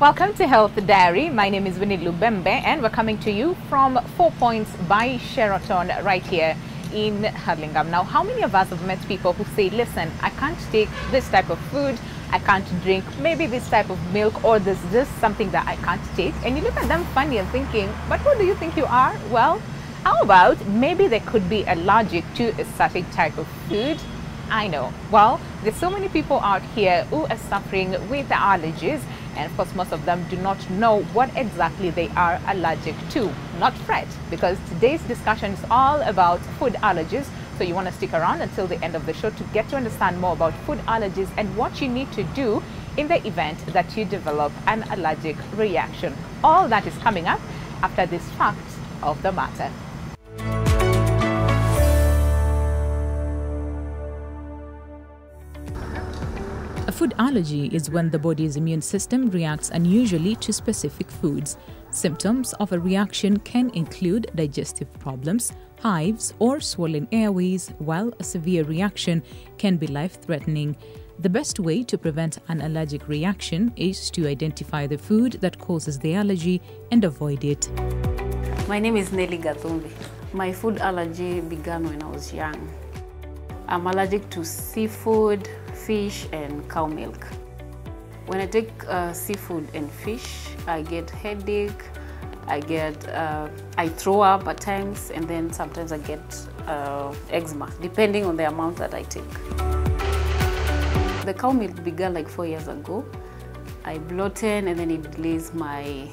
Welcome to Health Diary. My name is Winnie Lubembe and we're coming to you from 4 Points by Sheraton right here in Hurlingham. Now, how many of us have met people who say, listen, I can't take this type of food, I can't drink maybe this type of milk, or there's just something that I can't take, and you look at them funny and thinking, but who do you think you are? Well, how about maybe they could be allergic to a certain type of food? I know. Well, there's so many people out here who are suffering with allergies, and of course most of them do not know what exactly they are allergic to. Not fret, because today's discussion is all about food allergies, so you want to stick around until the end of the show to get to understand more about food allergies and what you need to do in the event that you develop an allergic reaction. All that is coming up after this fact of the matter. A food allergy is when the body's immune system reacts unusually to specific foods. Symptoms of a reaction can include digestive problems, hives, or swollen airways, while a severe reaction can be life-threatening. The best way to prevent an allergic reaction is to identify the food that causes the allergy and avoid it. My name is Nelly Gathumbi. My food allergy began when I was young. I'm allergic to seafood, fish, and cow milk. When I take seafood and fish, I get headache, I throw up at times, and then sometimes I get eczema, depending on the amount that I take. The cow milk began like 4 years ago. I bloated and then it delays my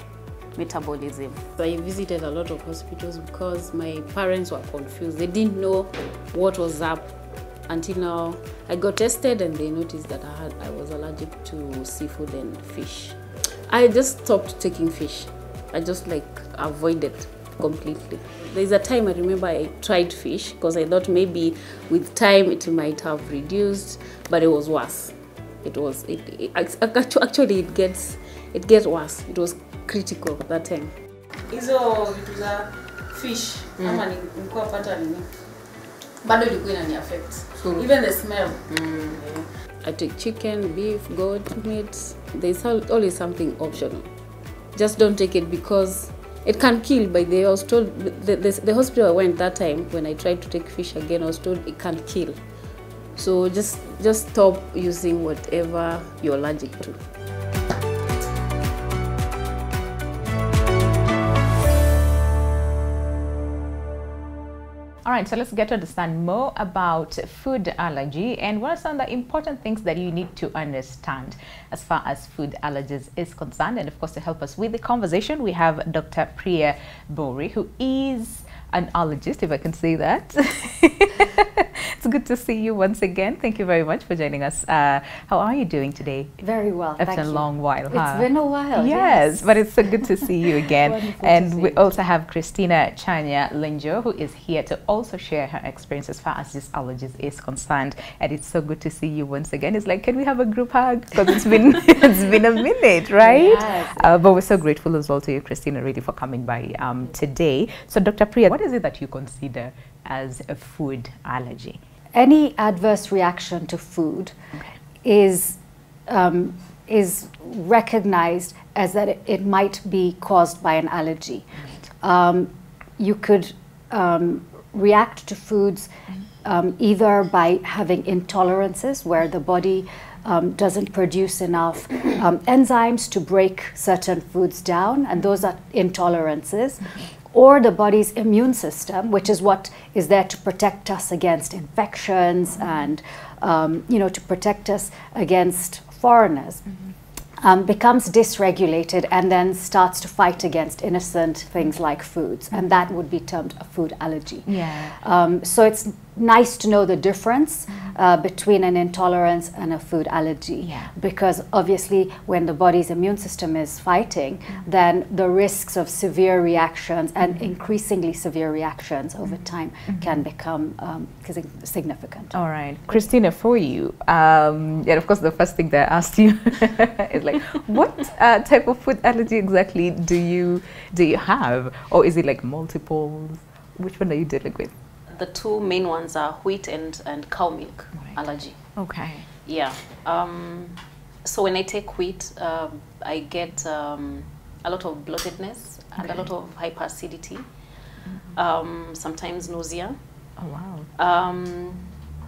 metabolism. I visited a lot of hospitals because my parents were confused. They didn't know what was up. Until now, I got tested and they noticed that I was allergic to seafood and fish. I just stopped taking fish. I just avoided completely. There's a time I remember I tried fish because I thought maybe with time it might have reduced, but it was worse. Actually it gets worse. It was critical at that time. Hizo vitu za fish ama nilikuwa pata nini? Bado ilikuwa inani affect. Even the smell. I take chicken, beef, goat meat. There's always something optional. Just don't take it because it can kill. By the I was told the hospital I went that time when I tried to take fish again, I was told it can kill. So just stop using whatever you're allergic to. All right, so let's get to understand more about food allergy and what are some of the important things that you need to understand as far as food allergies is concerned. And of course, to help us with the conversation, we have Dr. Priya Bori, who is an allergist, if I can say that. It's good to see you once again. Thank you very much for joining us. How are you doing today? Very well, After a long while, huh? It's been a while. Yes, but it's so good to see you again. Wonderful And we also have Christina Chanya Linjo, who is here to also share her experience as far as this allergies is concerned. And it's so good to see you once again. It's like, can we have a group hug? Because it's been a minute, right? Yes. But we're so grateful as well to you, Christina, really for coming by today. So, Dr. Priya, what is it that you consider as a food allergy? Any adverse reaction to food is recognized as that it might be caused by an allergy. You could react to foods either by having intolerances, where the body doesn't produce enough enzymes to break certain foods down, and those are intolerances. Or the body's immune system, which is what is there to protect us against infections and, to protect us against foreigners, becomes dysregulated and then starts to fight against innocent things like foods. And that would be termed a food allergy. Yeah. So it's nice to know the difference between an intolerance and a food allergy, because obviously when the body's immune system is fighting, then the risks of severe reactions and increasingly severe reactions over time can become significant. All right, Christina, for you, and of course the first thing that I asked you is like, what type of food allergy exactly do you have, or is it like multiple? Which one are you dealing with? The two main ones are wheat and cow milk allergy. Okay. Yeah. So when I take wheat, I get a lot of bloatedness and a lot of hyperacidity, sometimes nausea. Oh, wow.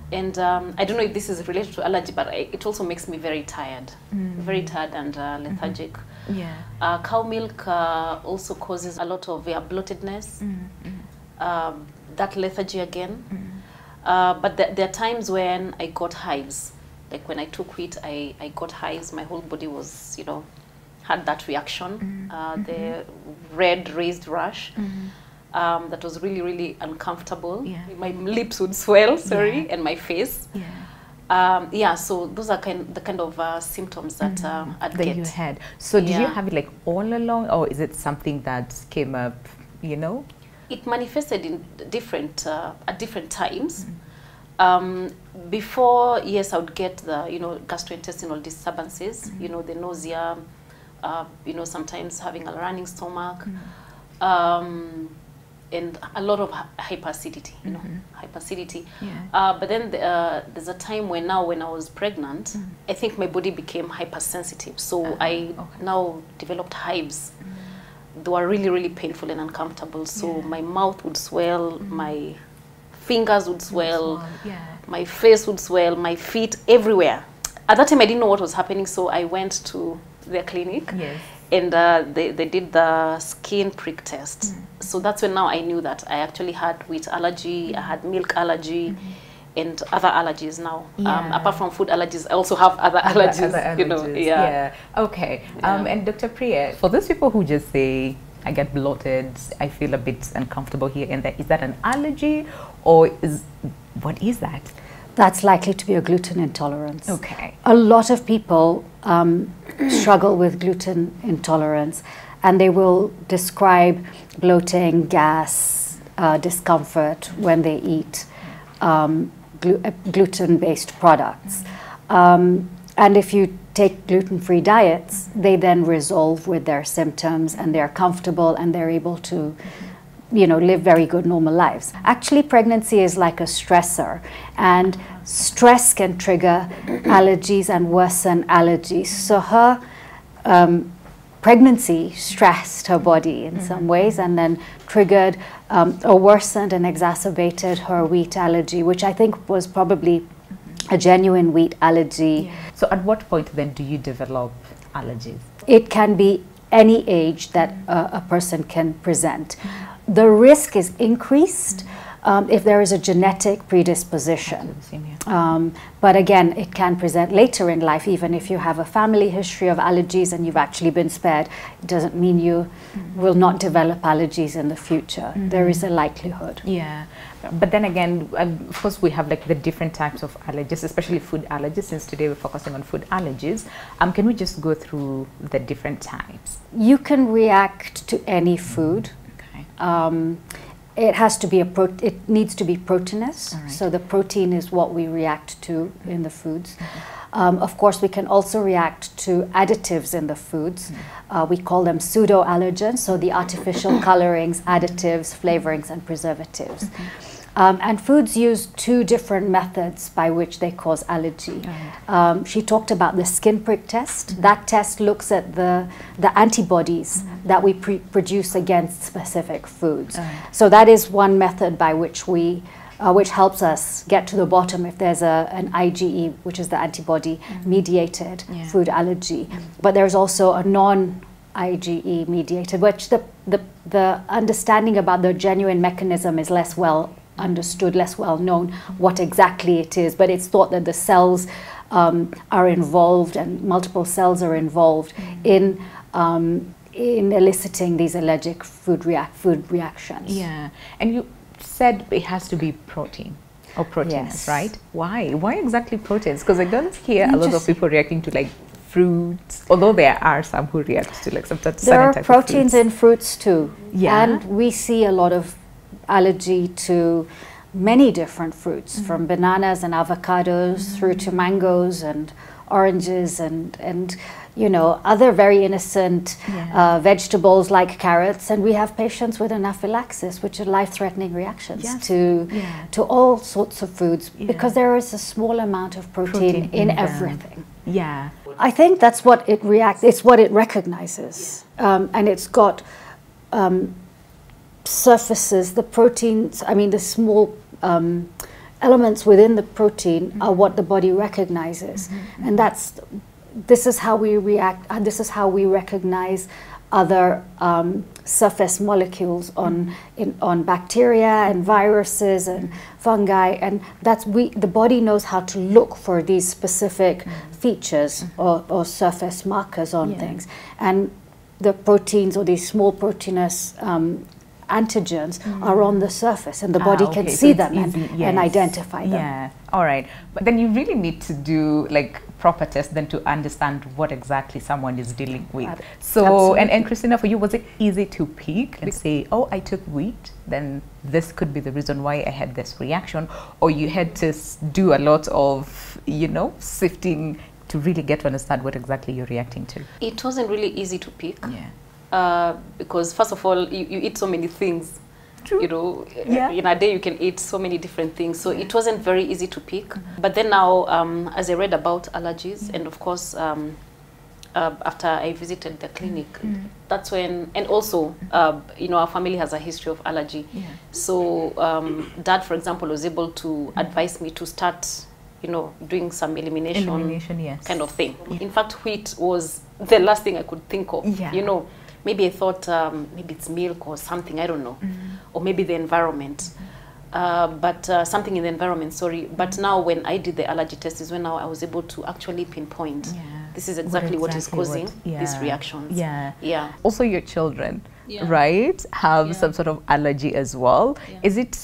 And I don't know if this is related to allergy, but it also makes me very tired, very tired and lethargic. Yeah. Cow milk also causes a lot of bloatedness, that lethargy again. But there are times when I got hives. Like when I took wheat, I got hives. My whole body was, you know, had that reaction, the red raised rash. That was really, really uncomfortable. Yeah. My lips would swell, and my face. Yeah. So those are the kind of symptoms that I'd that get. you had. So did you have it like all along, or is it something that came up, you know? It manifested in different at different times. Before, yes, I would get the, you know, gastrointestinal disturbances, you know, the nausea, you know, sometimes having a running stomach, and a lot of hyperacidity, you know, hyperacidity. But then there's a time when I was pregnant, I think my body became hypersensitive. So I now developed hives. They were really, really painful and uncomfortable. So my mouth would swell, my fingers would swell, my face would swell, my feet, everywhere. At that time, I didn't know what was happening, so I went to their clinic. And they did the skin prick test. So that's when now I knew that I actually had wheat allergy, I had milk allergy, and other allergies now. Apart from food allergies, I also have other allergies, you know. Okay. And Dr. Priya, for those people who just say, I get bloated, I feel a bit uncomfortable here and there, is that an allergy, or what is that? That's likely to be a gluten intolerance. Okay. A lot of people struggle with gluten intolerance, and they will describe bloating, gas, discomfort when they eat gluten-based products. And if you take gluten-free diets, they then resolve with their symptoms, and they're comfortable, and they're able to, you know, live very good normal lives. Actually, pregnancy is like a stressor, and stress can trigger allergies and worsen allergies. So her pregnancy stressed her body in some ways, and then triggered or worsened and exacerbated her wheat allergy, which I think was probably a genuine wheat allergy. So at what point then do you develop allergies? It can be any age that a person can present. The risk is increased if there is a genetic predisposition. But again, it can present later in life. Even if you have a family history of allergies and you've actually been spared, it doesn't mean you will not develop allergies in the future. There is a likelihood. But then again, of course, we have like the different types of allergies, especially food allergies. Since today we're focusing on food allergies, can we just go through the different types? You can react to any food. It has to be it needs to be proteinous. So the protein is what we react to in the foods. Of course, we can also react to additives in the foods. We call them pseudo-allergens, so the artificial colorings, additives, flavorings, and preservatives. And foods use two different methods by which they cause allergy. She talked about the skin prick test. That test looks at the antibodies that we produce against specific foods. So that is one method by which we which helps us get to the bottom if there's an IgE, which is the antibody-mediated food allergy. But there's also a non-IgE mediated, which the understanding about the genuine mechanism is less well understood, less well known what exactly it is, but it's thought that the cells are involved, and multiple cells are involved in eliciting these allergic food reactions. And you said it has to be protein or proteins, right? Why? Why exactly proteins? Because I don't hear a lot of people reacting to like fruits, although there are some who react to like some certain type of fruits. There are proteins in fruits too. And we see a lot of allergy to many different fruits, from bananas and avocados through to mangoes and oranges and you know, other very innocent vegetables like carrots. And we have patients with anaphylaxis, which are life-threatening reactions to all sorts of foods because there is a small amount of protein in everything. I think that's what it reacts. It's what it recognizes, and it's got surfaces. The proteins. I mean, the small elements within the protein are what the body recognizes, and this is how we react. And this is how we recognize other surface molecules on bacteria and viruses and fungi, and the body knows how to look for these specific features or surface markers on things, and the proteins or these small proteinous antigens are on the surface, and the body can see them and identify them. Yeah, all right. But then you really need to do like proper tests then to understand what exactly someone is dealing with. So, and Christina, for you, was it easy to pick and say, oh, I took wheat, then this could be the reason why I had this reaction, or you had to do a lot of, you know, sifting to really get to understand what exactly you're reacting to? It wasn't really easy to pick. Yeah. Because first of all, you eat so many things. True. You know, in a day you can eat so many different things. So it wasn't very easy to pick. But then now, as I read about allergies, and of course, after I visited the clinic, that's when, and also, you know, our family has a history of allergy. So Dad, for example, was able to advise me to start, you know, doing some elimination yes. kind of thing. In fact, wheat was the last thing I could think of. You know, maybe I thought maybe it's milk or something, I don't know, or maybe the environment. But something in the environment, sorry. But now when I did the allergy test is when now I was able to actually pinpoint this is exactly what is causing these reactions. Yeah. Also your children, right, have some sort of allergy as well. Is it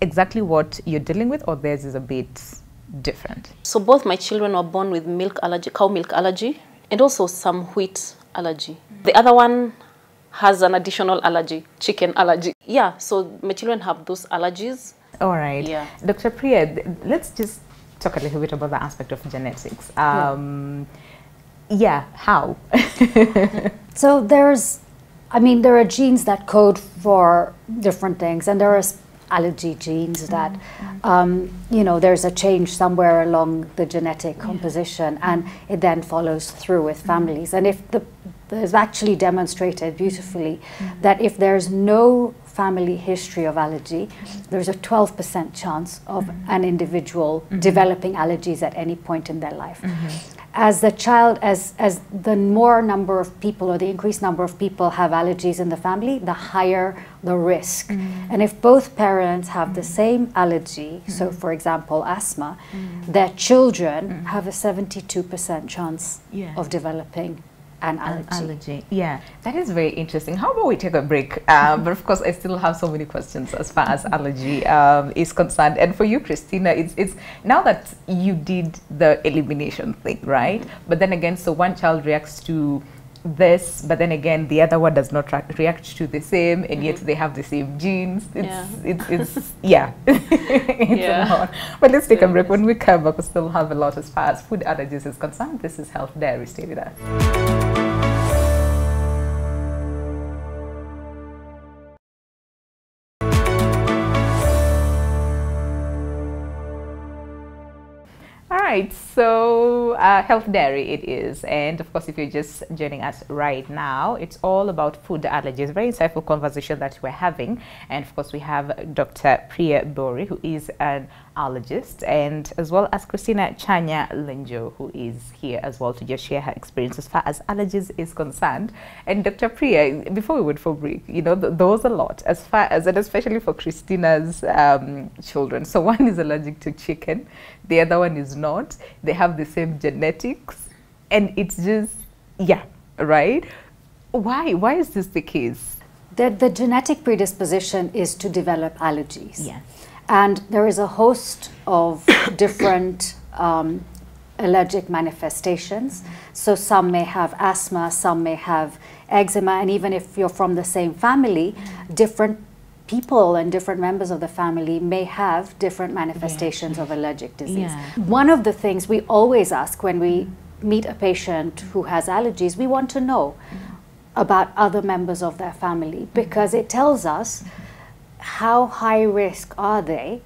exactly what you're dealing with, or theirs is a bit different? So both my children were born with milk allergy, cow milk allergy, and also some wheat allergy. The other one has an additional allergy, chicken allergy. Yeah, so my children have those allergies. All right. Yeah. Dr. Priya, let's just talk a little bit about the aspect of genetics. How? So there are genes that code for different things, and there are allergy genes that, you know, there's a change somewhere along the genetic composition, and it then follows through with families. And if there's actually demonstrated beautifully that if there's no family history of allergy, there's a 12% chance of an individual developing allergies at any point in their life. As the more number of people, or the increased number of people have allergies in the family, the higher the risk. And if both parents have the same allergy, so for example asthma, their children have a 72% chance of developing an allergy. Yeah, that is very interesting. How about we take a break? But of course, I still have so many questions as far as allergy is concerned. And for you, Christina, it's now that you did the elimination thing, right? But then again, so one child reacts to this, but then again, the other one does not react to the same, and yet they have the same genes. It's a lot. But let's take a break. When we come back, we still have a lot as far as food allergies is concerned. This is Health Diary. Stay with us. Right, so Health Diary it is, and of course if you're just joining us right now, it's all about food allergies. Very insightful conversation that we're having, and of course we have Dr. Priya Bori, who is an allergist, and as well as Christina Chanya Lenjo, who is here as well to just share her experience as far as allergies is concerned. And Dr. Priya, before we went for break, you know, there was a lot as far as, and especially for Christina's children. So one is allergic to chicken, the other one is not. They have the same genetics, and it's just, right? Why is this the case? The genetic predisposition is to develop allergies. Yeah. And there is a host of different allergic manifestations. So some may have asthma, some may have eczema, and even if you're from the same family, different people and different members of the family may have different manifestations of allergic disease. One of the things we always ask when we meet a patient who has allergies, we want to know about other members of their family, because it tells us how high risk are they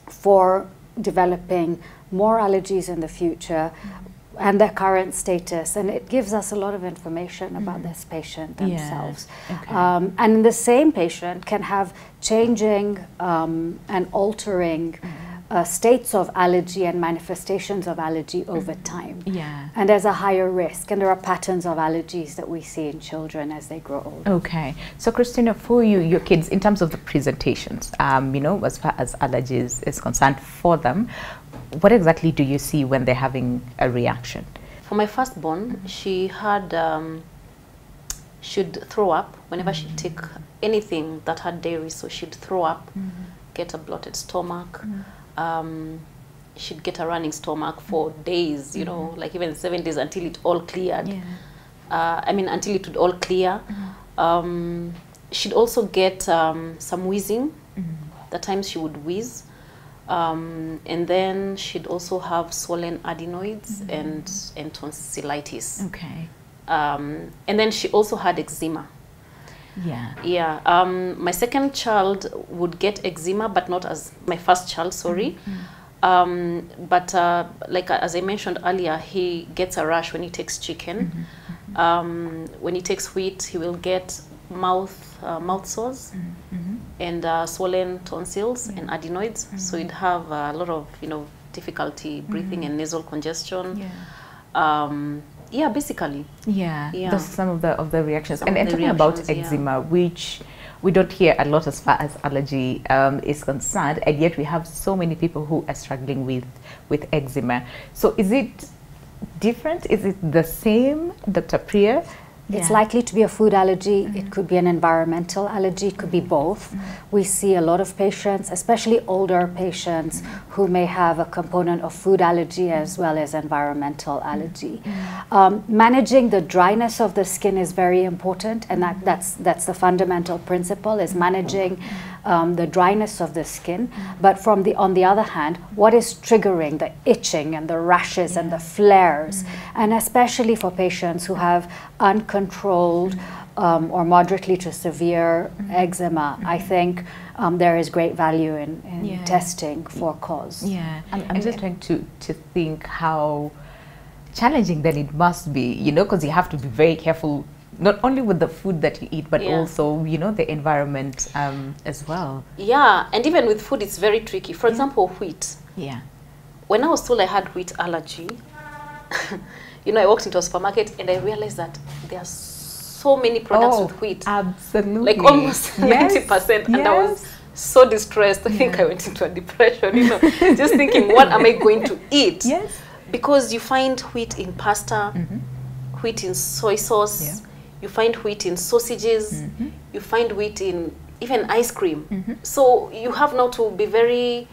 for developing more allergies in the future, and their current status, and it gives us a lot of information about this patient themselves. Yeah. Okay. And the same patient can have changing and altering states of allergy and manifestations of allergy over time. Yeah. And there's a higher risk, and there are patterns of allergies that we see in children as they grow older. Okay. So Christina, for you, your kids, in terms of the presentations, you know, as far as allergies is concerned for them, what exactly do you see when they're having a reaction? For my firstborn, she had, she'd throw up whenever she'd take anything that had dairy, so she'd throw up, get a bloated stomach, she'd get a running stomach for days, you know, like even 7 days until it all cleared. Yeah. I mean, until it would all clear. She'd also get some wheezing. At times she would wheeze. And then she'd also have swollen adenoids and tonsillitis. Okay. And then she also had eczema. Yeah. Yeah. My second child would get eczema, but not as my first child, sorry. But like as I mentioned earlier, he gets a rash when he takes chicken. When he takes wheat, he will get mouth sores and swollen tonsils and adenoids. So he'd have a lot of, you know, difficulty breathing and nasal congestion. Yeah, basically. Yeah, Yeah. those are some of the reactions. Some And of the talking about reactions, yeah. eczema, which we don't hear a lot as far as allergy is concerned, and yet we have so many people who are struggling with eczema. So is it different? Is it the same, Dr. Priya? It's likely to be a food allergy. It could be an environmental allergy. It could be both. We see a lot of patients, especially older patients, who may have a component of food allergy as well as environmental allergy. Managing the dryness of the skin is very important, and that's the fundamental principle, is managing the dryness of the skin. But on the other hand, what is triggering the itching and the rashes and the flares, and especially for patients who have uncontrolled or moderately to severe eczema, I think there is great value in testing for cause. Yeah, I'm just trying to think how challenging then it must be, you know, because you have to be very careful not only with the food that you eat, but also, you know, the environment as well. Yeah, and even with food, it's very tricky. For example, wheat. Yeah. When I was told I had wheat allergy, you know, I walked into a supermarket and I realized that there are so many products with wheat. Absolutely. Like almost 90%. And I was so distressed. I think I went into a depression, you know, just thinking, what am I going to eat? Yes. Because you find wheat in pasta, wheat in soy sauce, you find wheat in sausages, you find wheat in even ice cream. So you have now to be very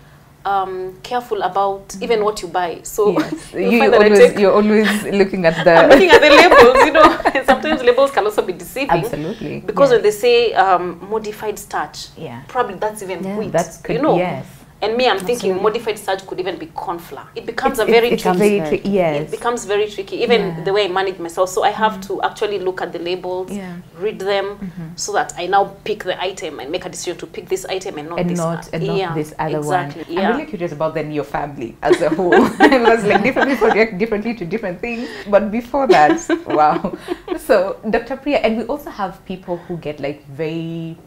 careful about even what you buy. So you're always looking at the... I'm looking at the labels, you know, and sometimes labels can also be deceiving. Absolutely. Because when they say modified starch, probably that's even wheat, that's good, you know. Yes. And me, I'm thinking modified starch could even be corn flour. It becomes very tricky. Yes. It becomes very tricky, even the way I manage myself. So I have to actually look at the labels, read them, so that I now pick the item and make a decision to pick this item and not this other one. I'm really curious about then your family as a whole. It was like different people react differently to different things. But before that, wow. So Dr. Priya, and we also have people who get like very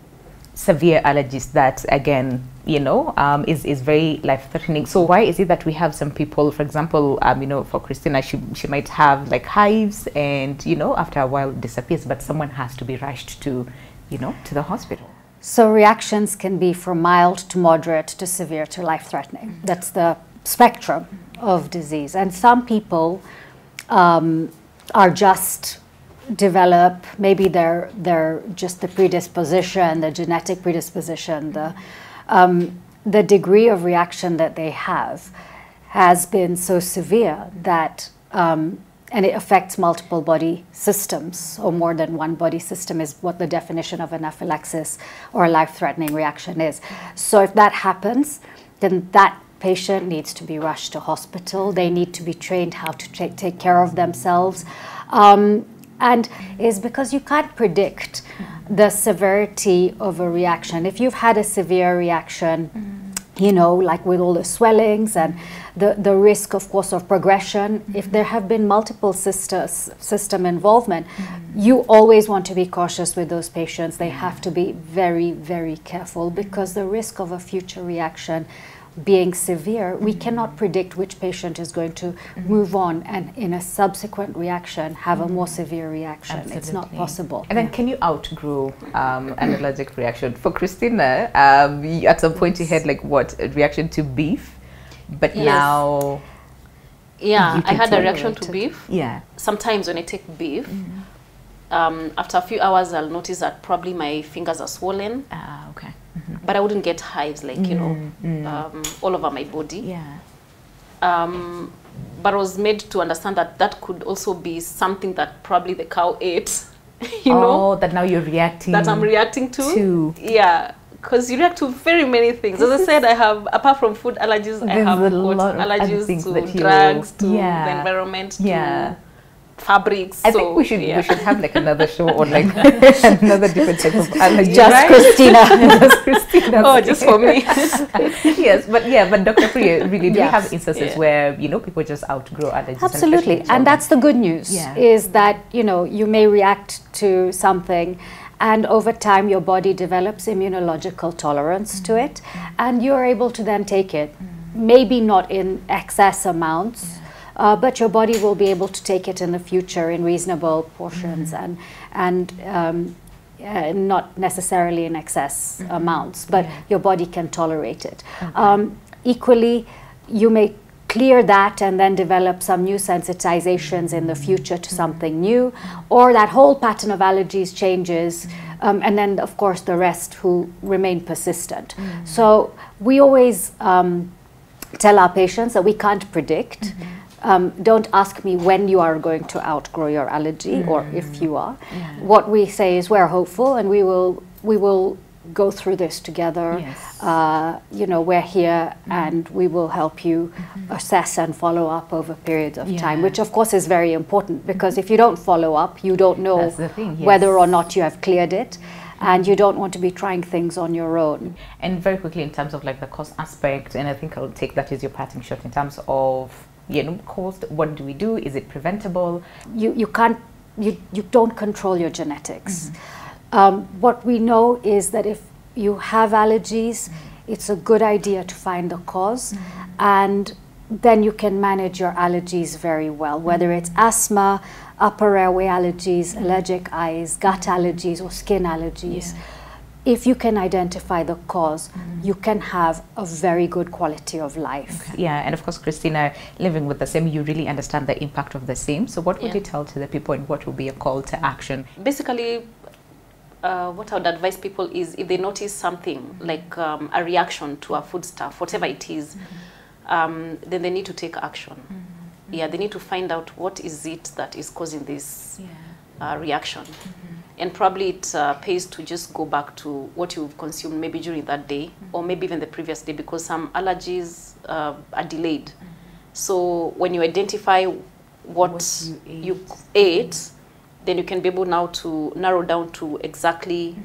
severe allergies that, again, you know, is very life-threatening. So why is it that we have some people, for example, you know, for Christina, she might have like hives and, you know, after a while it disappears, but someone has to be rushed to, you know, to the hospital? So reactions can be from mild to moderate to severe to life-threatening. That's the spectrum of disease. And some people are just develop, maybe they're just the predisposition, the genetic predisposition, the degree of reaction that they have has been so severe that and it affects multiple body systems, or more than one body system is what the definition of anaphylaxis or a life-threatening reaction is. So if that happens, then that patient needs to be rushed to hospital. They need to be trained how to take care of themselves. And is because you can't predict the severity of a reaction. If you've had a severe reaction you know, like with all the swellings and the risk, of course, of progression. If there have been multiple system involvement, you always want to be cautious with those patients. They have to be very, very careful, because the risk of a future reaction being severe, we cannot predict which patient is going to move on and in a subsequent reaction have a more severe reaction. Absolutely. It's not possible. And then can you outgrow an allergic reaction? For Christina, at some point you had like what, a reaction to beef, but now Yeah, you I can had a reaction tolerate to it. beef. Yeah. Sometimes when I take beef, after a few hours I'll notice that probably my fingers are swollen, Ah, okay. but I wouldn't get hives like, you know, all over my body. Yeah. But I was made to understand that that could also be something that probably the cow ate, you know, Oh, that now you're reacting. that I'm reacting to. to. Yeah, because you react to very many things. As I said, I have, apart from food allergies, I There's have a got lot of other allergies things to that you- drugs, to Yeah. the environment, Yeah. to fabrics. I so, think we should yeah. have like another show on like another different type of allergy. Just right? Christina. Just Christina. Oh, just for me. Yes, but yeah, but Dr. Priya, really, do you Yes. have instances Yeah. where, you know, people just outgrow allergies? Absolutely, especially and that's the good news, Yeah. is that, you know, you may react to something and over time your body develops immunological tolerance to it, and you're able to then take it, maybe not in excess amounts, but your body will be able to take it in the future in reasonable portions and not necessarily in excess amounts, but your body can tolerate it. Equally, you may clear that and then develop some new sensitizations in the future to something new, or that whole pattern of allergies changes, and then of course the rest who remain persistent. So we always tell our patients that we can't predict. Don't ask me when you are going to outgrow your allergy, or if you are. What we say is we're hopeful, and we will go through this together. Yes. You know, we're here, and we will help you assess and follow up over periods of time, which of course is very important, because if you don't follow up, you don't know That's the thing, yes. whether or not you have cleared it, and you don't want to be trying things on your own. And very quickly, in terms of like the cost aspect, and I think I'll take that as your parting shot in terms of, you know, cost. What do we do? Is it preventable? You don't control your genetics. What we know is that if you have allergies, it's a good idea to find the cause, and then you can manage your allergies very well, whether it's asthma, upper airway allergies, allergic eyes, gut allergies, or skin allergies. If you can identify the cause, you can have a very good quality of life. Yeah, and of course, Christina, living with the same, you really understand the impact of the same. So what would you tell to the people, and what would be a call to action? Basically, what I would advise people is, if they notice something like a reaction to a foodstuff, whatever it is, then they need to take action. Yeah, they need to find out what is it that is causing this reaction. And probably it pays to just go back to what you've consumed maybe during that day, or maybe even the previous day, because some allergies are delayed. So when you identify what you ate, then you can be able now to narrow down to exactly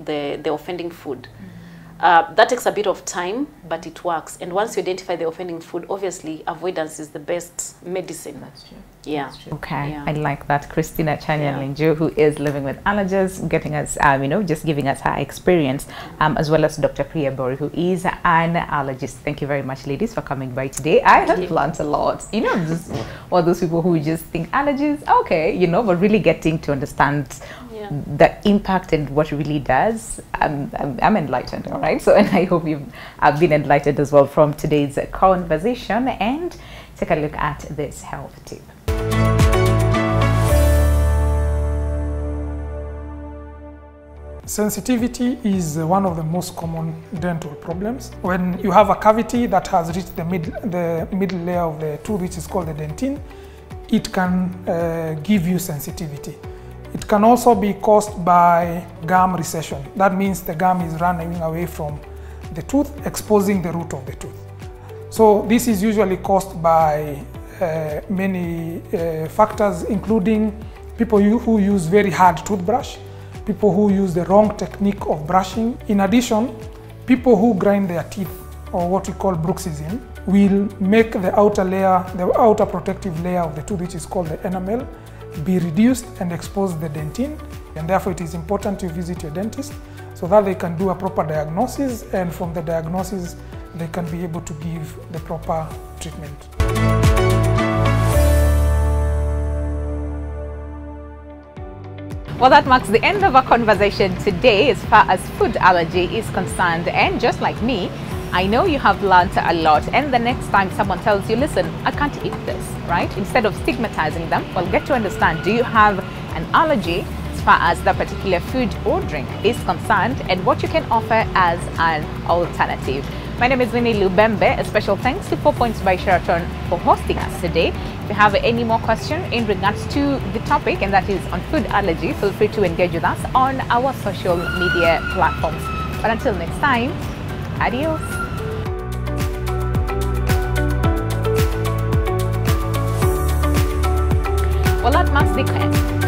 the offending food. That takes a bit of time, but it works. And once you identify the offending food, obviously avoidance is the best medicine. That's true. Yeah. Okay, Yeah. I like that. Christina Chanya-Linju, who is living with allergies, getting us, you know, just giving us her experience, as well as Dr. Priya Bori, who is an allergist. Thank you very much, ladies, for coming by today. I have learned a lot. You know, just all those people who just think allergies, okay, you know, but really getting to understand the impact and what it really does. I'm enlightened, all right? So, and I hope you've been enlightened as well from today's conversation. And take a look at this health tip. Sensitivity is one of the most common dental problems. When you have a cavity that has reached the middle layer of the tooth, which is called the dentine, it can give you sensitivity. It can also be caused by gum recession. That means the gum is running away from the tooth, exposing the root of the tooth. So this is usually caused by many factors, including people who use very hard toothbrush, people who use the wrong technique of brushing. In addition, people who grind their teeth or what we call bruxism, will make the outer layer, the outer protective layer of the tooth, which is called the enamel, be reduced and expose the dentin. And therefore it is important to visit your dentist so that they can do a proper diagnosis, and from the diagnosis they can be able to give the proper treatment. Well, that marks the end of our conversation today as far as food allergy is concerned. And just like me, I know you have learned a lot. And the next time someone tells you, listen, I can't eat this, right? Instead of stigmatizing them, well, get to understand, do you have an allergy as far as that particular food or drink is concerned, and what you can offer as an alternative. My name is Winnie Lubembe. A special thanks to 4 Points by Sheraton for hosting us today. If you have any more questions in regards to the topic, and that is on food allergy, feel free to engage with us on our social media platforms. But until next time, adios. Well, that marks the end.